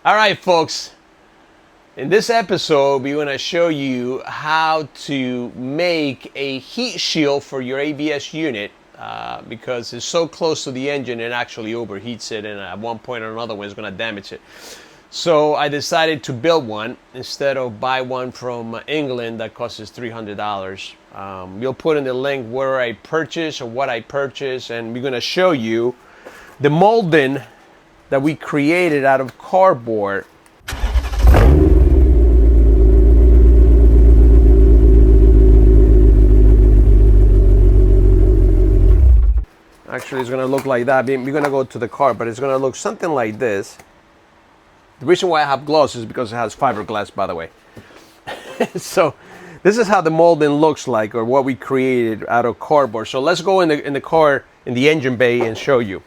All right, folks. In this episode, we're going to show you how to make a heat shield for your ABS unit because it's so close to the engine it actually overheats it, and at one point or another one it's going to damage it. So I decided to build one instead of buy one from England that costs $300. We'll put in the link where I purchased or what I purchased, and we're going to show you the molding that we created out of cardboard. Actually, it's going to look like that. We're going to go to the car, but it's going to look something like this. The reason why I have gloves is because it has fiberglass, by the way. So this is how the molding looks like, or what we created out of cardboard. So let's go in the car, in the engine bay, and show you.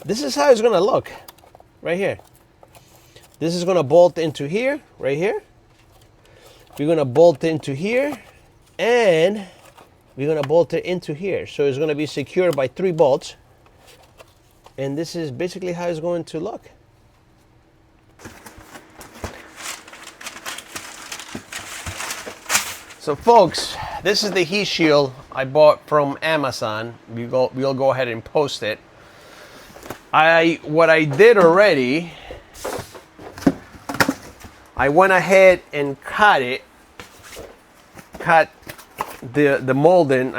This is how it's going to look. Right here. This is going to bolt into here, right here. We're going to bolt into here, and we're going to bolt it into here. So it's going to be secured by 3 bolts. And this is basically how it's going to look. So folks, this is the heat shield I bought from Amazon. We'll go ahead and post it. What I did already, I went ahead and cut the molding.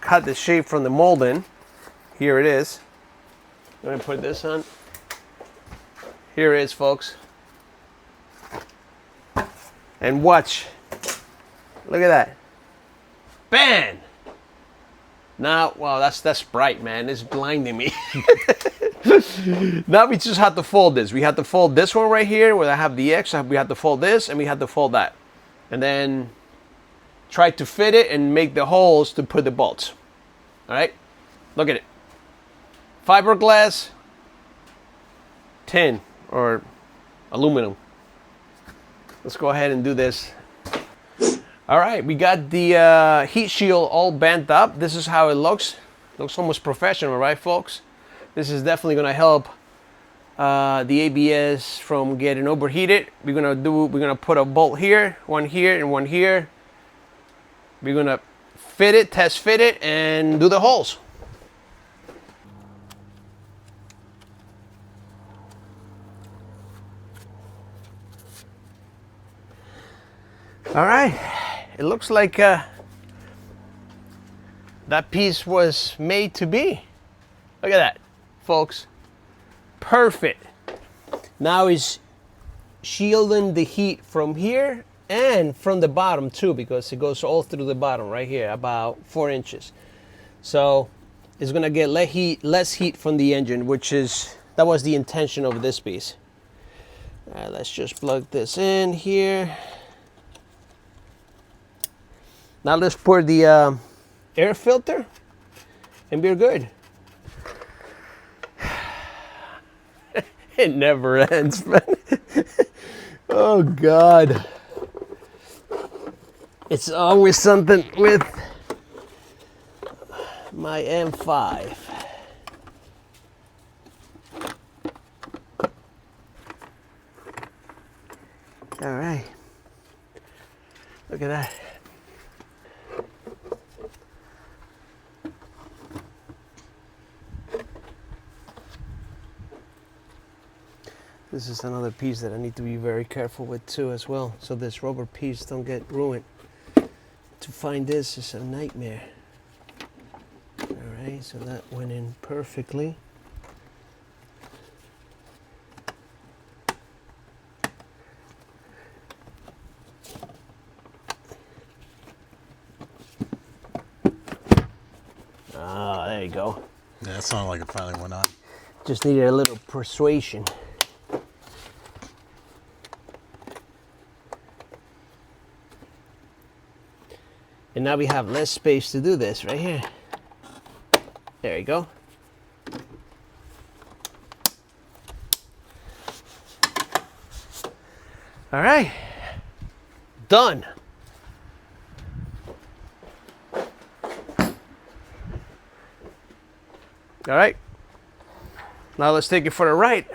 Cut the shape from the molding. Here it is. I'm gonna put this on. Here it is, folks. And watch. Look at that. Bam! Now, wow, that's bright, man. It's blinding me. Now we just have to fold this. We have to fold this one right here where I have the X. We have to fold this, and we have to fold that. And then try to fit it and make the holes to put the bolts. All right? Look at it. Fiberglass, tin, or aluminum. Let's go ahead and do this. All right, we got the heat shield all bent up. This is how it looks. Looks almost professional, right, folks? This is definitely going to help the ABS from getting overheated. We're gonna put a bolt here, one here, and one here. We're gonna fit it, test fit it, and do the holes. All right. It looks like that piece was made to be. Look at that, folks. Perfect. Now it's shielding the heat from here and from the bottom too, because it goes all through the bottom right here, about 4 inches. So it's gonna get less heat from the engine, that was the intention of this piece. All right, let's just plug this in here. Now let's pour the air filter, and we're good. It never ends, man. Oh God. It's always something with my M5. All right. Look at that. This is another piece that I need to be very careful with too as well, so this rubber piece don't get ruined. To find this is a nightmare. All right, so that went in perfectly. Ah, there you go. Yeah, it sounded like it finally went on. Just needed a little persuasion. And now we have less space to do this right here. There you go. All right, done. All right, now let's take it for a ride.